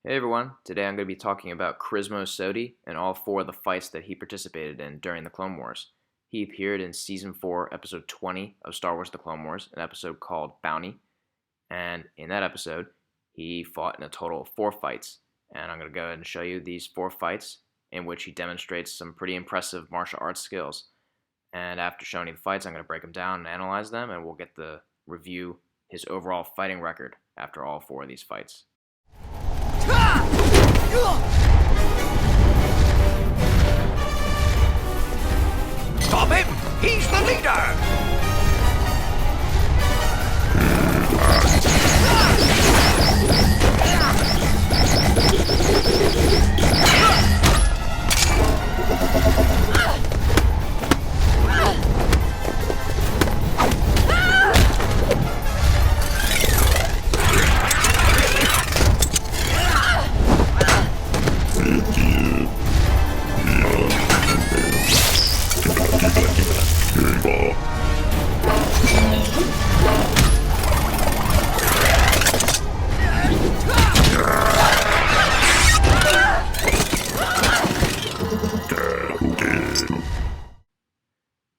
Hey everyone, today I'm going to be talking about Krismo Sodi and all 4 of the fights that he participated in during the Clone Wars. He appeared in Season 4, Episode 20 of Star Wars The Clone Wars, an episode called Bounty, and in that episode, he fought in a total of 4 fights, and I'm going to go ahead and show you these 4 fights in which he demonstrates some pretty impressive martial arts skills. And after showing you the fights, I'm going to break them down and analyze them, and we'll get to review his overall fighting record after all 4 of these fights. Stop him! He's the leader!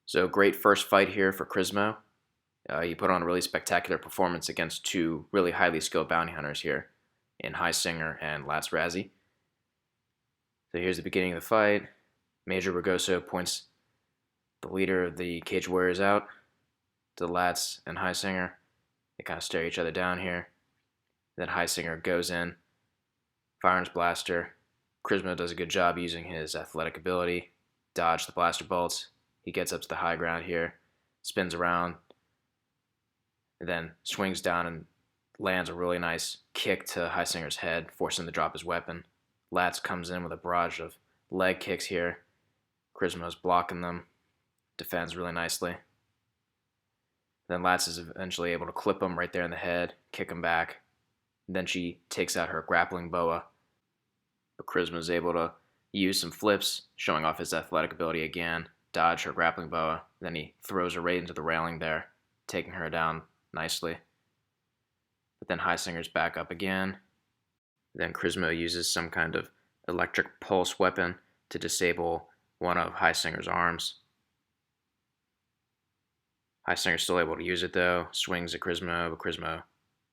So great first fight here for Krismo. He put on a really spectacular performance against 2 really highly skilled bounty hunters here in Highsinger and Latz Razzie. So here's the beginning of the fight. Major Ragoso points the leader of the Cage Warriors out to Latz and Highsinger. They kind of stare each other down here. Then Highsinger goes in, firing his blaster. Krismo does a good job using his athletic ability, dodge the blaster bolts. He gets up to the high ground here, spins around, and then swings down and lands a really nice kick to Highsinger's head, forcing him to drop his weapon. Latz comes in with a barrage of leg kicks here. Krismo's blocking them, defends really nicely. Then Latz is eventually able to clip him right there in the head, kick him back. Then she takes out her grappling boa, but Krismo's able to use some flips, showing off his athletic ability again. Dodge her grappling boa, then he throws her right into the railing there, taking her down nicely. But then Highsinger's back up again. Then Krismo uses some kind of electric pulse weapon to disable one of Highsinger's arms. Highsinger's still able to use it though, swings at Krismo, but Krismo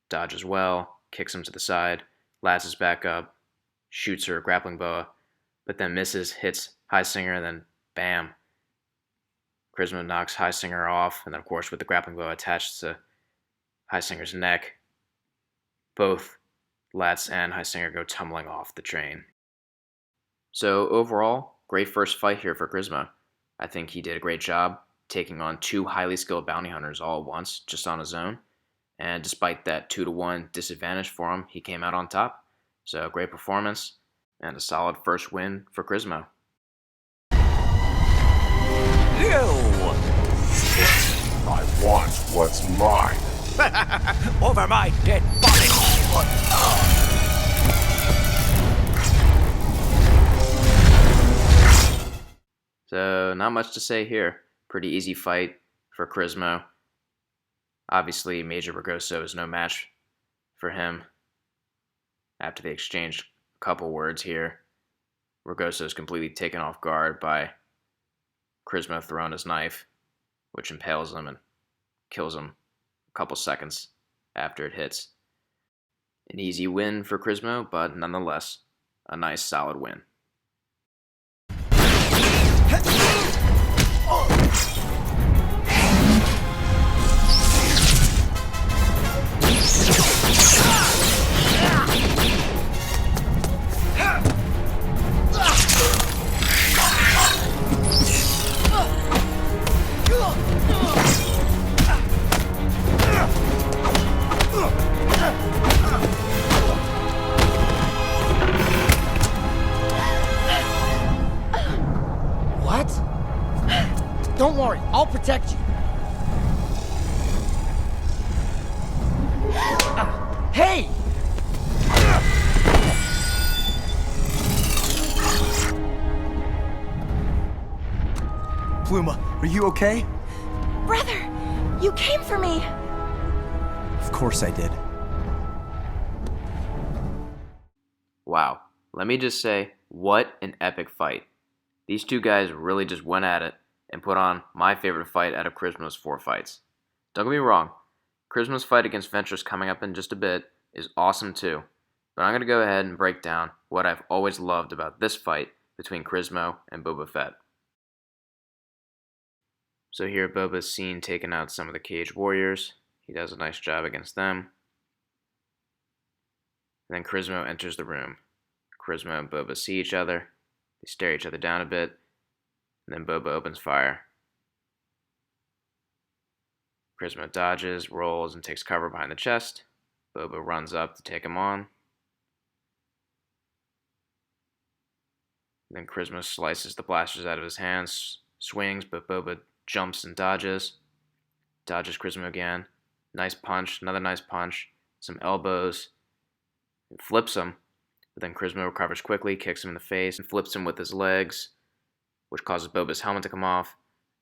dodges well, kicks him to the side. Latz is back up, shoots her grappling boa, but then misses, hits Highsinger, and then bam! Krismo knocks Highsinger off, and then of course with the grappling bow attached to Highsinger's neck, both Latz and Highsinger go tumbling off the train. So overall, great first fight here for Krismo. I think he did a great job taking on 2 highly skilled bounty hunters all at once, just on his own. And despite that 2-to-1 disadvantage for him, he came out on top. So great performance, and a solid first win for Krismo. I want what's mine. Over my dead body! So not much to say here. Pretty easy fight for Krismo. Obviously, Major Ragoso is no match for him. After they exchanged a couple words here, Ragoso is completely taken off guard by Krismo throwing his knife, which impales him and kills him a couple seconds after it hits. An easy win for Krismo, but nonetheless, a nice solid win. Don't worry, I'll protect you. Hey! Pluma, are you okay? Brother, you came for me. Of course I did. Wow, let me just say, what an epic fight. These two guys really just went at it and put on my favorite fight out of Krismo's 4 fights. Don't get me wrong, Krismo's fight against Ventress coming up in just a bit is awesome too, but I'm going to go ahead and break down what I've always loved about this fight between Krismo and Boba Fett. So here Boba's seen taking out some of the cage warriors. He does a nice job against them. And then Krismo enters the room. Krismo and Boba see each other. They stare each other down a bit. And then Boba opens fire. Krismo dodges, rolls, and takes cover behind the chest. Boba runs up to take him on. Then Krismo slices the blasters out of his hands, swings, but Boba jumps and dodges. Dodges Krismo again. Nice punch, another nice punch, some elbows, and flips him. But then Krismo recovers quickly, kicks him in the face, and flips him with his legs, which causes Boba's helmet to come off.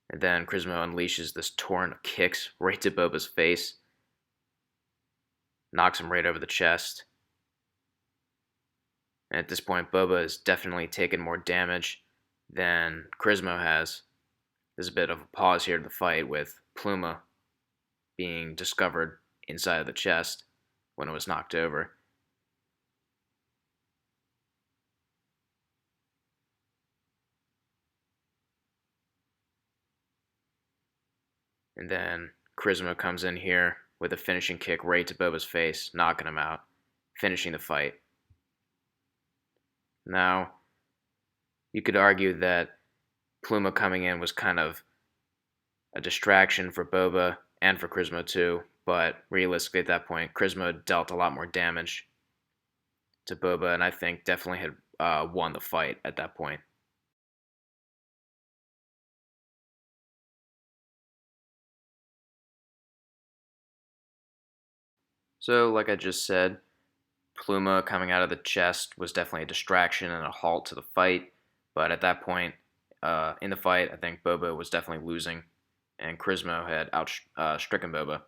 And then Krismo unleashes this torrent of kicks right to Boba's face, knocks him right over the chest. And at this point, Boba has definitely taken more damage than Krismo has. There's a bit of a pause here to the fight with Pluma being discovered inside of the chest when it was knocked over. And then Krismo comes in here with a finishing kick right to Boba's face, knocking him out, finishing the fight. Now, you could argue that Pluma coming in was kind of a distraction for Boba and for Krismo too, but realistically at that point, Krismo dealt a lot more damage to Boba, and I think definitely had won the fight at that point. So, like I just said, Pluma coming out of the chest was definitely a distraction and a halt to the fight, but at that point in the fight, I think Boba was definitely losing, and Krismo had outstricken Boba.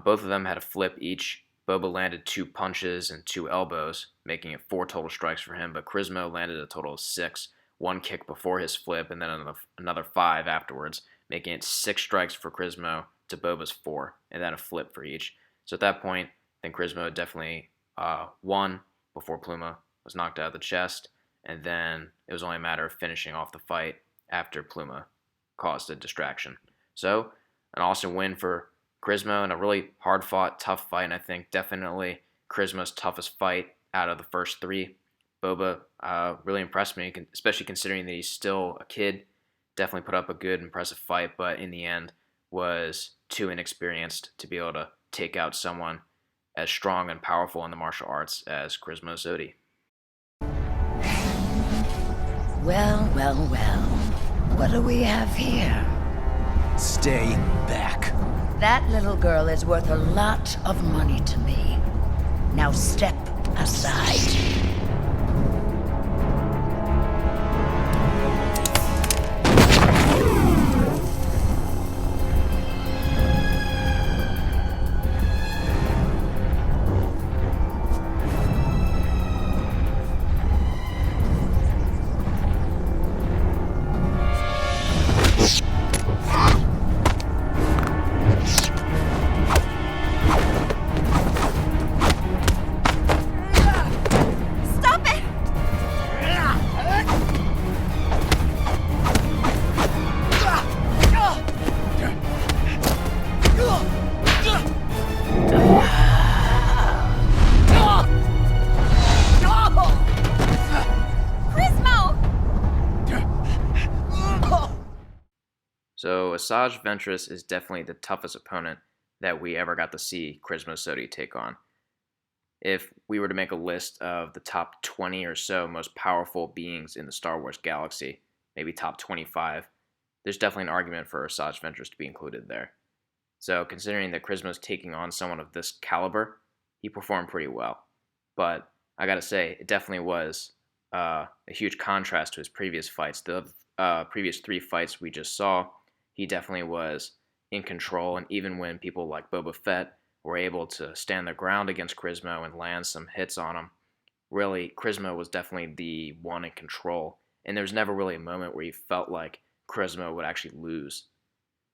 Both of them had a flip each. Boba landed 2 punches and 2 elbows, making it 4 total strikes for him, but Krismo landed a total of 6, 1 kick before his flip, and then another 5 afterwards, making it 6 strikes for Krismo to Boba's 4, and then a flip for each. So at that point, I think Krismo definitely won before Pluma was knocked out of the chest, and then it was only a matter of finishing off the fight after Pluma caused a distraction. So, an awesome win for Krismo and a really hard-fought, tough fight, and I think definitely Krismo's toughest fight out of the first 3. Boba really impressed me, especially considering that he's still a kid. Definitely put up a good, impressive fight, but in the end was too inexperienced to be able to take out someone as strong and powerful in the martial arts as Krismo Sodi. Well, well, well. What do we have here? Stay back. That little girl is worth a lot of money to me. Now step aside. So Asajj Ventress is definitely the toughest opponent that we ever got to see Krismo Sodi take on. If we were to make a list of the top 20 or so most powerful beings in the Star Wars galaxy, maybe top 25, there's definitely an argument for Asajj Ventress to be included there. So considering that Krismo's taking on someone of this caliber, he performed pretty well. But I gotta say, it definitely was a huge contrast to his previous fights. The previous 3 fights we just saw, he definitely was in control, and even when people like Boba Fett were able to stand their ground against Krismo and land some hits on him, really, Krismo was definitely the one in control, and there was never really a moment where you felt like Krismo would actually lose.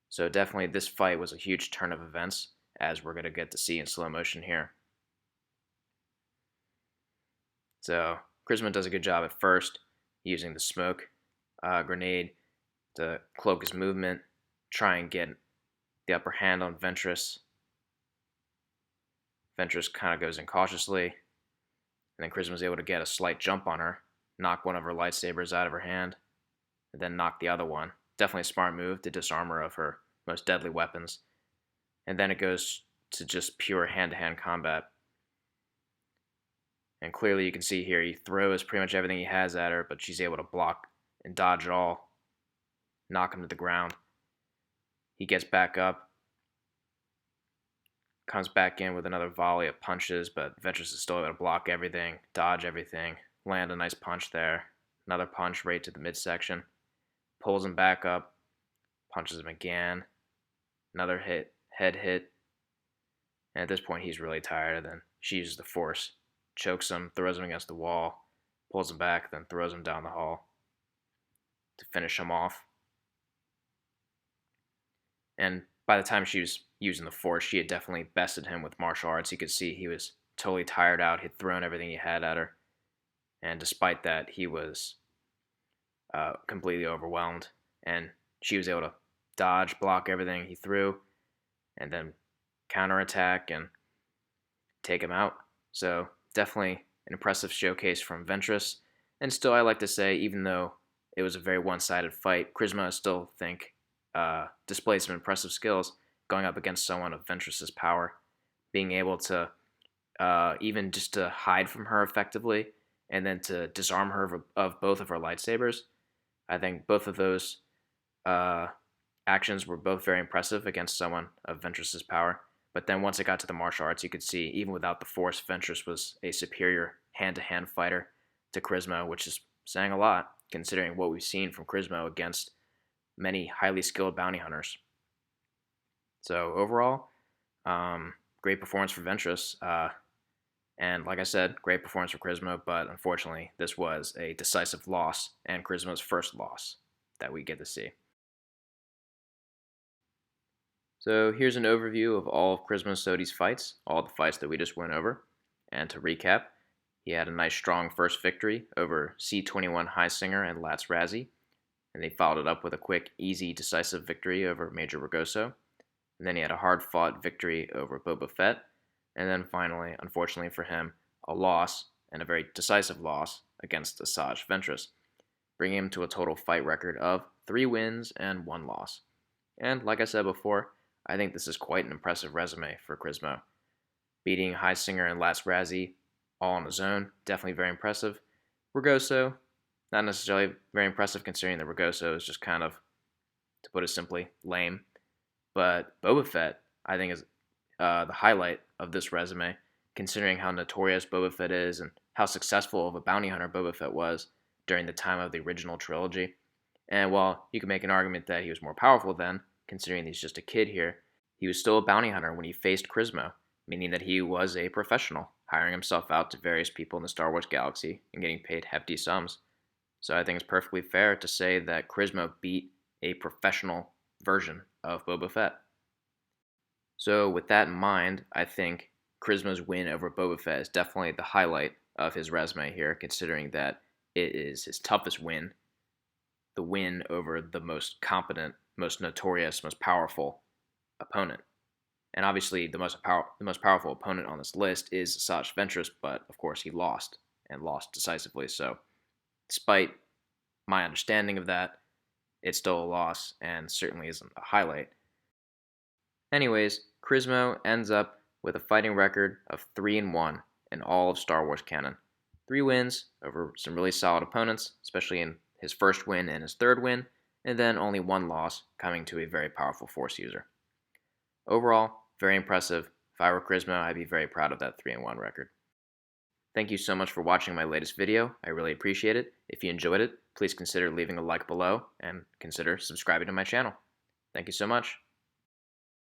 So definitely this fight was a huge turn of events, as we're going to get to see in slow motion here. So Krismo does a good job at first, using the smoke grenade to cloak his movement, try and get the upper hand on Ventress. Ventress kind of goes in cautiously, and then Krismo's able to get a slight jump on her, knock one of her lightsabers out of her hand, and then knock the other one. Definitely a smart move to disarm her of her most deadly weapons. And then it goes to just pure hand-to-hand combat. And clearly you can see here he throws pretty much everything he has at her, but she's able to block and dodge it all, knock him to the ground. He gets back up, comes back in with another volley of punches, but Ventress is still able to block everything, dodge everything, land a nice punch there. Another punch right to the midsection. Pulls him back up, punches him again. Another hit, head hit. And at this point he's really tired, and then she uses the Force. Chokes him, throws him against the wall, pulls him back, then throws him down the hall to finish him off. And by the time she was using the Force, she had definitely bested him with martial arts. You could see he was totally tired out. He'd thrown everything he had at her. And despite that, he was completely overwhelmed. And she was able to dodge, block everything he threw, and then counterattack and take him out. So definitely an impressive showcase from Ventress. And still, I like to say, even though it was a very one-sided fight, Krismo, I still think, displayed some impressive skills going up against someone of Ventress's power, being able to even just to hide from her effectively, and then to disarm her of both of her lightsabers. I think both of those actions were both very impressive against someone of Ventress's power. But then once it got to the martial arts, you could see, even without the Force, Ventress was a superior hand-to-hand fighter to Krismo, which is saying a lot, considering what we've seen from Krismo against many highly skilled bounty hunters. So overall, great performance for Ventress. And like I said, great performance for Krismo, but unfortunately, this was a decisive loss, and Krismo's first loss that we get to see. So here's an overview of all of Krismo Sodi's fights, all the fights that we just went over. And to recap, he had a nice strong first victory over C-21 Highsinger and Lats Razzie, and they followed it up with a quick, easy, decisive victory over Major Ragoso. And then he had a hard-fought victory over Boba Fett, and then finally, unfortunately for him, a loss, and a very decisive loss, against Asajj Ventress, bringing him to a total fight record of 3 wins and 1 loss. And like I said before, I think this is quite an impressive resume for Krismo. Beating Highsinger and Lats Razzie all on his own, definitely very impressive. Ragoso, not necessarily very impressive considering that Ragoso is just kind of, to put it simply, lame. But Boba Fett, I think, is the highlight of this resume, considering how notorious Boba Fett is and how successful of a bounty hunter Boba Fett was during the time of the original trilogy. And while you can make an argument that he was more powerful then, considering he's just a kid here, he was still a bounty hunter when he faced Krismo, meaning that he was a professional, hiring himself out to various people in the Star Wars galaxy and getting paid hefty sums. So I think it's perfectly fair to say that Krismo beat a professional version of Boba Fett. So with that in mind, I think Krismo's win over Boba Fett is definitely the highlight of his resume here, considering that it is his toughest win, the win over the most competent, most notorious, most powerful opponent. And obviously the most powerful opponent on this list is Asajj Ventress, but of course he lost, and lost decisively. So despite my understanding of that, it's still a loss and certainly isn't a highlight. Anyways, Krismo ends up with a fighting record of 3-1 in all of Star Wars canon. 3 wins over some really solid opponents, especially in his first win and his third win, and then only 1 loss, coming to a very powerful Force user. Overall, very impressive. If I were Krismo, I'd be very proud of that 3-1 record. Thank you so much for watching my latest video. I really appreciate it. If you enjoyed it, please consider leaving a like below and consider subscribing to my channel. Thank you so much.